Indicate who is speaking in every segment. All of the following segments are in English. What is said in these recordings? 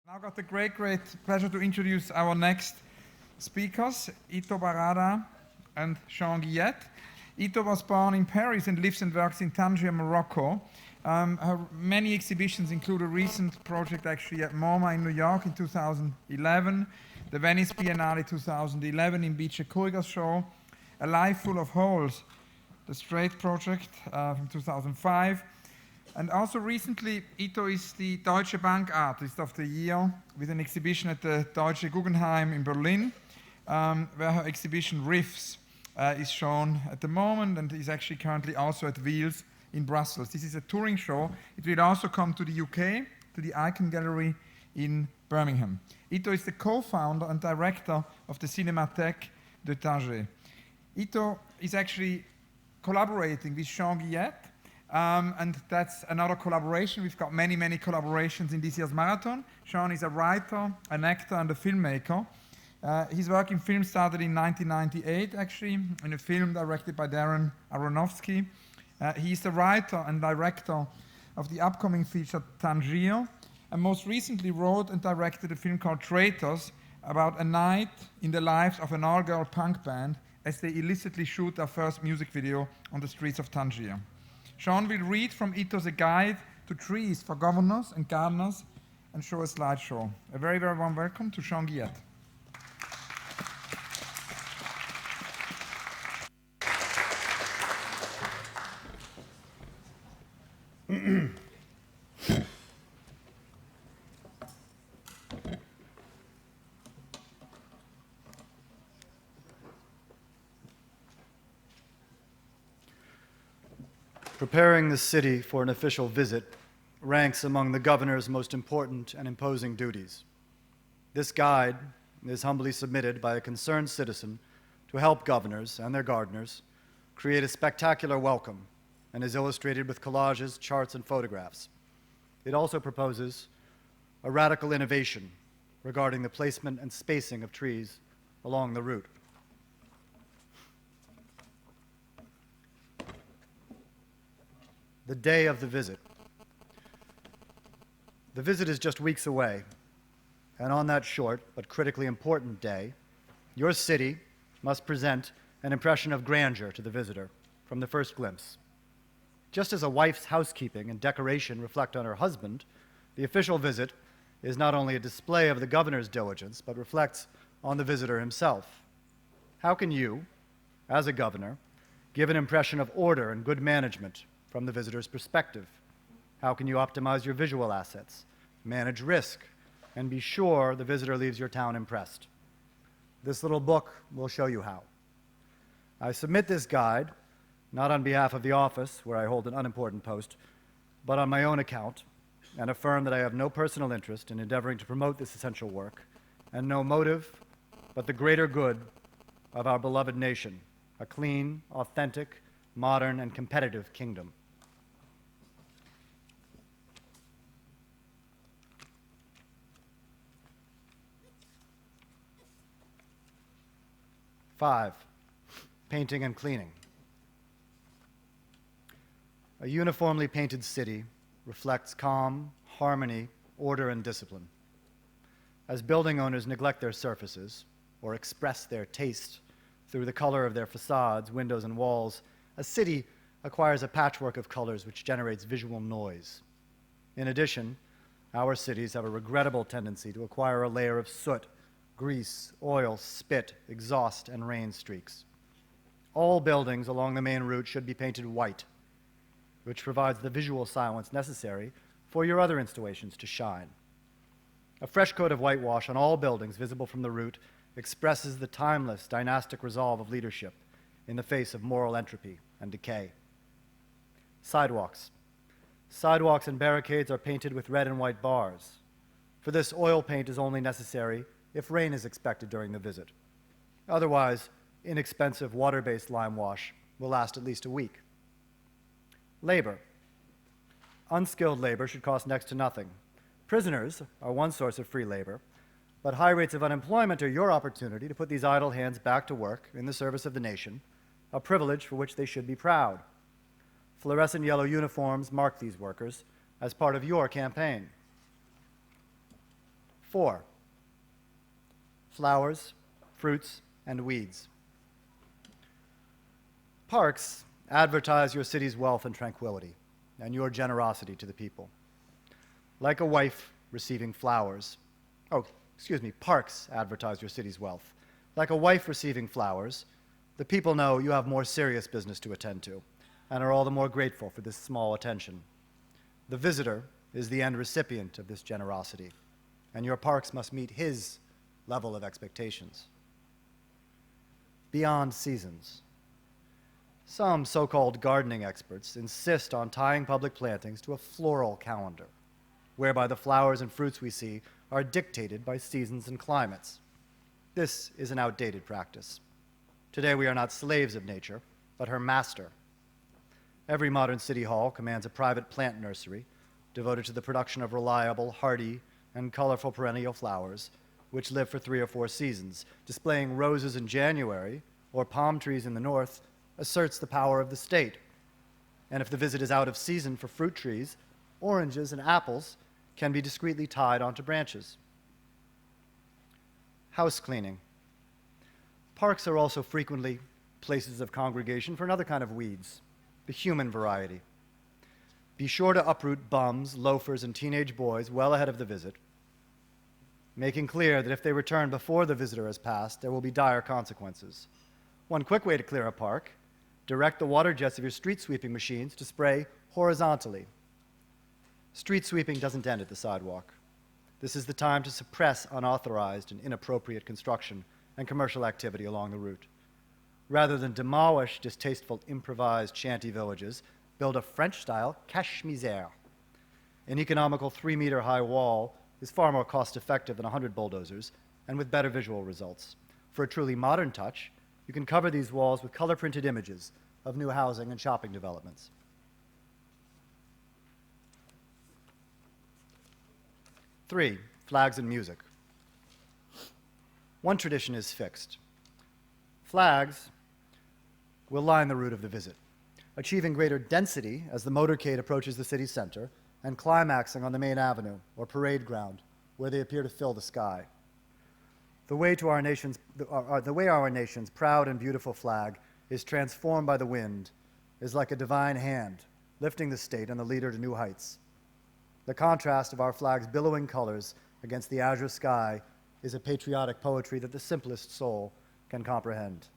Speaker 1: Now got the great pleasure to introduce our next speakers, Yto Barrada and Jean Gulette. Yto was born in Paris and lives and works in Tangier, Morocco. Her many exhibitions include a recent project actually at MoMA in New York in 2011, the Venice Biennale 2011 in Beach Kurigas show, A Life Full of Holes, the Straight project from 2005. And also recently, Yto is the Deutsche Bank Artist of the Year with an exhibition at the Deutsche Guggenheim in Berlin, where her exhibition Riffs is shown at the moment and is actually currently also at Wheels in Brussels. This is a touring show. It will also come to the UK, to the Icon Gallery in Birmingham. Yto is the co-founder and director of the Cinémathèque de Tanger. Yto is actually collaborating with Jean Gulette, and that's another collaboration. We've got many collaborations in this year's marathon. Jean is a writer, an actor, and a filmmaker. His work in film started in 1998, actually, in a film directed by Darren Aronofsky. He's the writer and director of the upcoming feature Tangier, and most recently wrote and directed a film called Traitors about a night in the lives of an all-girl punk band as they illicitly shoot their first music video on the streets of Tangier. Jean will read from Yto's A Guide to Trees for Governors and Gardeners and show a slideshow. A very warm welcome to Jean Gulette.
Speaker 2: Preparing the city for an official visit ranks among the governor's most important and imposing duties. This guide is humbly submitted by a concerned citizen to help governors and their gardeners create a spectacular welcome and is illustrated with collages, charts, and photographs. It also proposes a radical innovation regarding the placement and spacing of trees along the route. The day of the visit. The visit is just weeks away, and on that short but critically important day, your city must present an impression of grandeur to the visitor from the first glimpse. Just as a wife's housekeeping and decoration reflect on her husband, the official visit is not only a display of the governor's diligence, but reflects on the visitor himself. How can you, as a governor, give an impression of order and good management from the visitor's perspective? How can you optimize your visual assets, manage risk, and be sure the visitor leaves your town impressed? This little book will show you how. I submit this guide, not on behalf of the office, where I hold an unimportant post, but on my own account, and affirm that I have no personal interest in endeavoring to promote this essential work, and no motive but the greater good of our beloved nation, a clean, authentic, modern, and competitive kingdom. Five, painting and cleaning. A uniformly painted city reflects calm, harmony, order, and discipline. As building owners neglect their surfaces or express their taste through the color of their facades, windows, and walls, a city acquires a patchwork of colors which generates visual noise. In addition, our cities have a regrettable tendency to acquire a layer of soot, grease, oil, spit, exhaust, and rain streaks. All buildings along the main route should be painted white, which provides the visual silence necessary for your other installations to shine. A fresh coat of whitewash on all buildings visible from the route expresses the timeless, dynastic resolve of leadership in the face of moral entropy and decay. Sidewalks. Sidewalks and barricades are painted with red and white bars. For this, oil paint is only necessary if rain is expected during the visit. Otherwise, inexpensive water-based lime wash will last at least a week. Labor. Unskilled labor should cost next to nothing. Prisoners are one source of free labor, but high rates of unemployment are your opportunity to put these idle hands back to work in the service of the nation, a privilege for which they should be proud. Fluorescent yellow uniforms mark these workers as part of your campaign. 4. Flowers, fruits, and weeds. Parks advertise your city's wealth and tranquility and your generosity to the people. Like a wife receiving flowers. Parks advertise your city's wealth. Like a wife receiving flowers, the people know you have more serious business to attend to and are all the more grateful for this small attention. The visitor is the end recipient of this generosity, and your parks must meet his level of expectations. Beyond seasons. Some so-called gardening experts insist on tying public plantings to a floral calendar, whereby the flowers and fruits we see are dictated by seasons and climates. This is an outdated practice. Today we are not slaves of nature, but her master. Every modern city hall commands a private plant nursery devoted to the production of reliable, hardy, and colorful perennial flowers, which live for 3 or 4 seasons. Displaying roses in January or palm trees in the north asserts the power of the state. And if the visit is out of season for fruit trees, oranges and apples can be discreetly tied onto branches. House cleaning. Parks are also frequently places of congregation for another kind of weeds, the human variety. Be sure to uproot bums, loafers, and teenage boys well ahead of the visit, making clear that if they return before the visitor has passed, there will be dire consequences. One quick way to clear a park: direct the water jets of your street sweeping machines to spray horizontally. Street sweeping doesn't end at the sidewalk. This is the time to suppress unauthorized and inappropriate construction and commercial activity along the route. Rather than demolish distasteful improvised shanty villages, build a French-style cache-misère. An economical 3-meter-high wall is far more cost-effective than 100 bulldozers, and with better visual results. For a truly modern touch, you can cover these walls with color-printed images of new housing and shopping developments. 3, flags and music. One tradition is fixed. Flags will line the route of the visit, achieving greater density as the motorcade approaches the city center and climaxing on the main avenue or parade ground, where they appear to fill the sky. The way our nation's proud and beautiful flag is transformed by the wind is like a divine hand, lifting the state and the leader to new heights. The contrast of our flag's billowing colors against the azure sky is a patriotic poetry that the simplest soul can comprehend.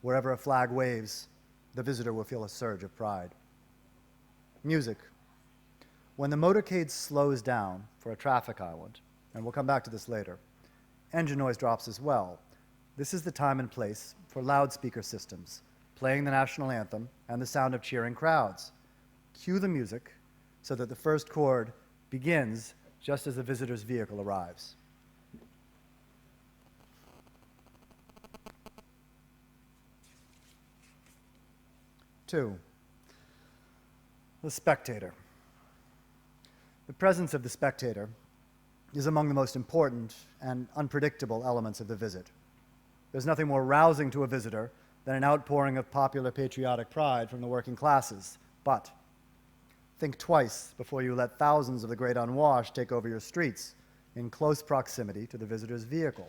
Speaker 2: Wherever a flag waves, the visitor will feel a surge of pride. Music. When the motorcade slows down for a traffic island, and we'll come back to this later, engine noise drops as well. This is the time and place for loudspeaker systems, playing the national anthem and the sound of cheering crowds. Cue the music so that the first chord begins just as the visitor's vehicle arrives. Two, the spectator. The presence of the spectator is among the most important and unpredictable elements of the visit. There's nothing more rousing to a visitor than an outpouring of popular patriotic pride from the working classes. But think twice before you let thousands of the great unwashed take over your streets in close proximity to the visitor's vehicle.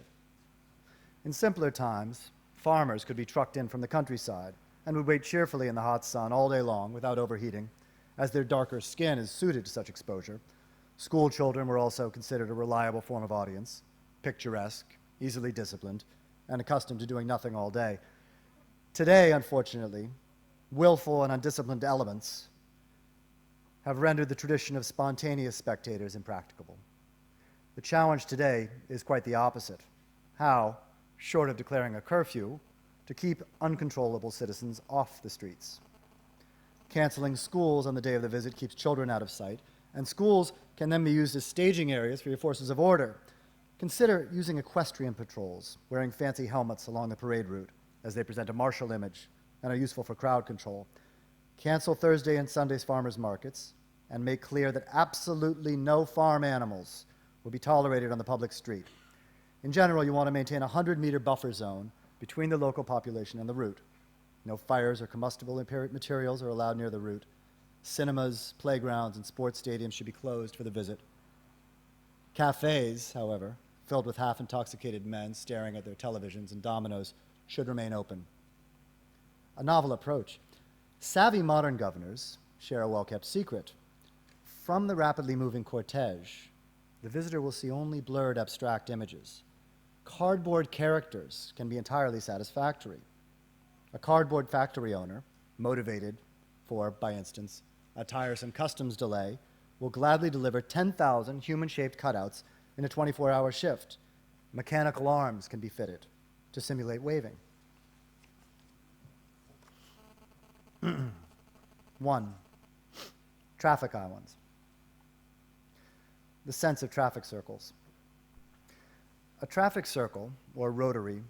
Speaker 2: In simpler times, farmers could be trucked in from the countryside and would wait cheerfully in the hot sun all day long without overheating, as their darker skin is suited to such exposure. School children were also considered a reliable form of audience, picturesque, easily disciplined, and accustomed to doing nothing all day. Today, unfortunately, willful and undisciplined elements have rendered the tradition of spontaneous spectators impracticable. The challenge today is quite the opposite. How, short of declaring a curfew, to keep uncontrollable citizens off the streets. Canceling schools on the day of the visit keeps children out of sight, and schools can then be used as staging areas for your forces of order. Consider using equestrian patrols, wearing fancy helmets along the parade route, as they present a martial image and are useful for crowd control. Cancel Thursday and Sunday's farmers' markets, and make clear that absolutely no farm animals will be tolerated on the public street. In general, you want to maintain a 100-meter buffer zone between the local population and the route. No fires or combustible materials are allowed near the route. Cinemas, playgrounds, and sports stadiums should be closed for the visit. Cafes, however, filled with half-intoxicated men staring at their televisions and dominoes, should remain open. A novel approach. Savvy modern governors share a well-kept secret. From the rapidly moving cortege, the visitor will see only blurred abstract images. Cardboard characters can be entirely satisfactory. A cardboard factory owner, motivated for, by instance, a tiresome customs delay, will gladly deliver 10,000 human-shaped cutouts in a 24-hour shift. Mechanical arms can be fitted to simulate waving. 1. Traffic islands. The sense of traffic circles. A traffic circle, or rotary,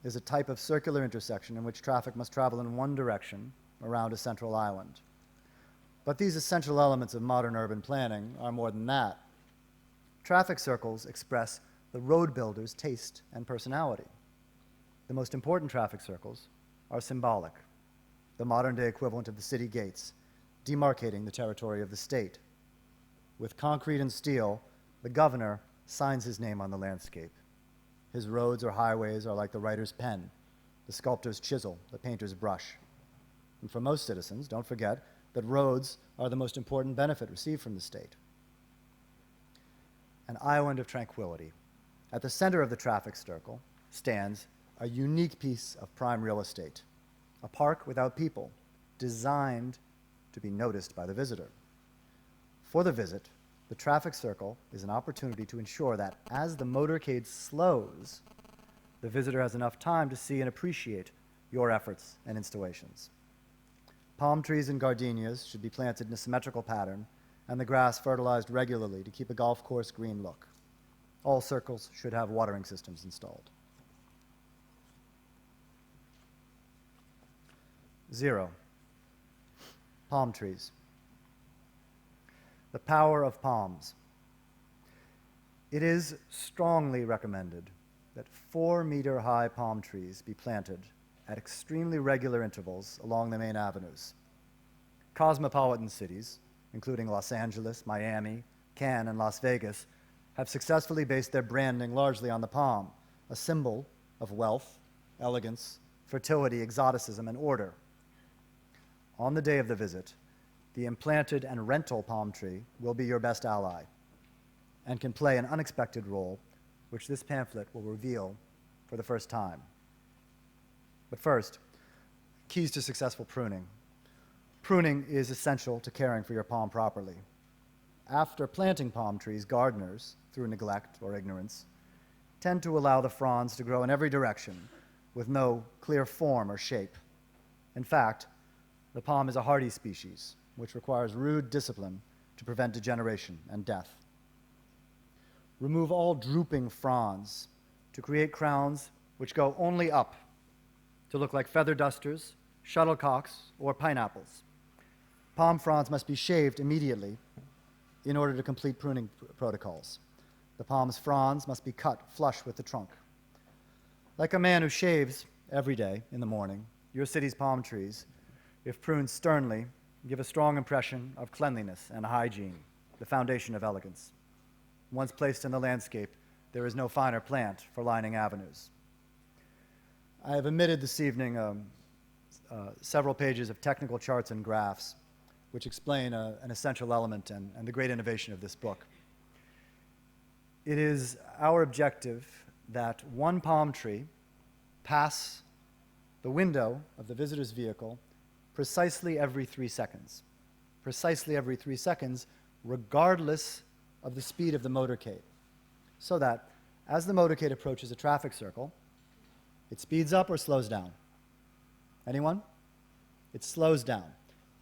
Speaker 2: is a type of circular intersection in which traffic must travel in one direction around a central island. But these essential elements of modern urban planning are more than that. Traffic circles express the road builder's taste and personality. The most important traffic circles are symbolic, the modern-day equivalent of the city gates, demarcating the territory of the state. With concrete and steel, the governor signs his name on the landscape. His roads or highways are like the writer's pen, the sculptor's chisel, the painter's brush. And for most citizens, don't forget that roads are the most important benefit received from the state. An island of tranquility. At the center of the traffic circle stands a unique piece of prime real estate, a park without people, designed to be noticed by the visitor. For the visit, the traffic circle is an opportunity to ensure that as the motorcade slows, the visitor has enough time to see and appreciate your efforts and installations. Palm trees and gardenias should be planted in a symmetrical pattern, and the grass fertilized regularly to keep a golf course green look. All circles should have watering systems installed. 0. Palm trees. The power of palms. It is strongly recommended that 4-meter-high palm trees be planted at extremely regular intervals along the main avenues. Cosmopolitan cities, including Los Angeles, Miami, Cannes, and Las Vegas, have successfully based their branding largely on the palm, a symbol of wealth, elegance, fertility, exoticism, and order. On the day of the visit, the implanted and rental palm tree will be your best ally and can play an unexpected role, which this pamphlet will reveal for the first time. But first, keys to successful pruning. Pruning is essential to caring for your palm properly. After planting palm trees, gardeners, through neglect or ignorance, tend to allow the fronds to grow in every direction with no clear form or shape. In fact, the palm is a hardy species, which requires rude discipline to prevent degeneration and death. Remove all drooping fronds to create crowns which go only up to look like feather dusters, shuttlecocks, or pineapples. Palm fronds must be shaved immediately in order to complete pruning protocols. The palm's fronds must be cut flush with the trunk. Like a man who shaves every day in the morning, your city's palm trees, if pruned sternly, give a strong impression of cleanliness and hygiene, the foundation of elegance. Once placed in the landscape, there is no finer plant for lining avenues. I have omitted this evening several pages of technical charts and graphs which explain an essential element and the great innovation of this book. It is our objective that one palm tree pass the window of the visitor's vehicle precisely every 3 seconds. Precisely every 3 seconds, regardless of the speed of the motorcade. So that as the motorcade approaches a traffic circle, it speeds up or slows down. Anyone? It slows down.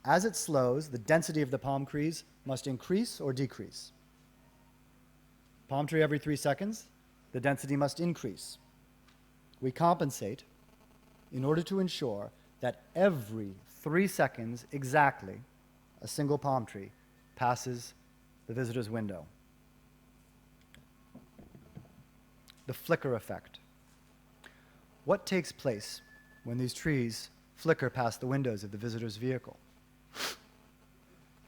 Speaker 2: As it slows, the density of the palm trees must increase or decrease. Palm tree every 3 seconds, the density must increase. We compensate in order to ensure that every 3 seconds exactly, a single palm tree passes the visitor's window. The flicker effect. What takes place when these trees flicker past the windows of the visitor's vehicle?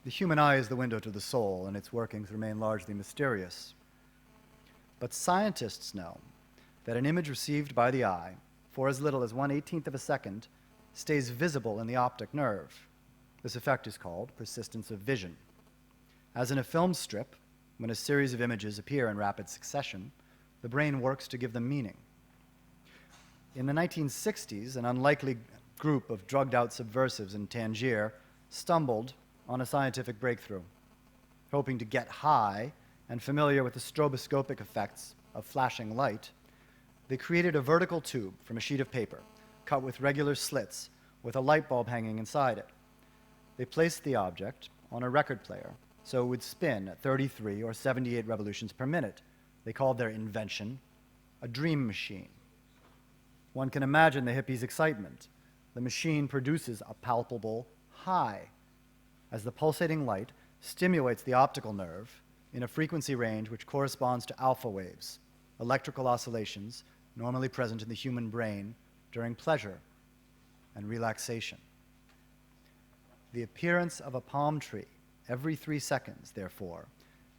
Speaker 2: The human eye is the window to the soul, and its workings remain largely mysterious. But scientists know that an image received by the eye for as little as 1/18 of a second stays visible in the optic nerve. This effect is called persistence of vision. As in a film strip, when a series of images appear in rapid succession, the brain works to give them meaning. In the 1960s, an unlikely group of drugged-out subversives in Tangier stumbled on a scientific breakthrough. Hoping to get high and familiar with the stroboscopic effects of flashing light, they created a vertical tube from a sheet of paper, cut with regular slits, with a light bulb hanging inside it. They placed the object on a record player so it would spin at 33 or 78 revolutions per minute. They called their invention a dream machine. One can imagine the hippies' excitement. The machine produces a palpable high as the pulsating light stimulates the optical nerve in a frequency range which corresponds to alpha waves, electrical oscillations normally present in the human brain during pleasure and relaxation. The appearance of a palm tree every 3 seconds, therefore,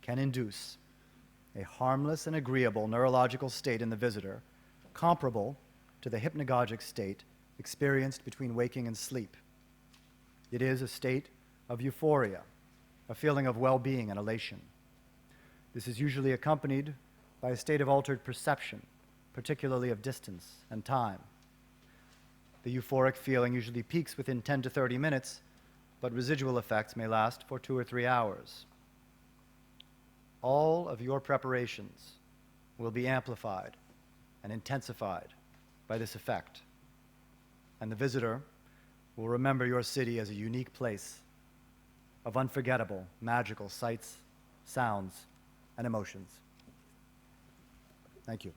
Speaker 2: can induce a harmless and agreeable neurological state in the visitor comparable to the hypnagogic state experienced between waking and sleep. It is a state of euphoria, a feeling of well-being and elation. This is usually accompanied by a state of altered perception, particularly of distance and time. The euphoric feeling usually peaks within 10 to 30 minutes, but residual effects may last for 2 or 3 hours. All of your preparations will be amplified and intensified by this effect, and the visitor will remember your city as a unique place of unforgettable, magical sights, sounds, and emotions. Thank you.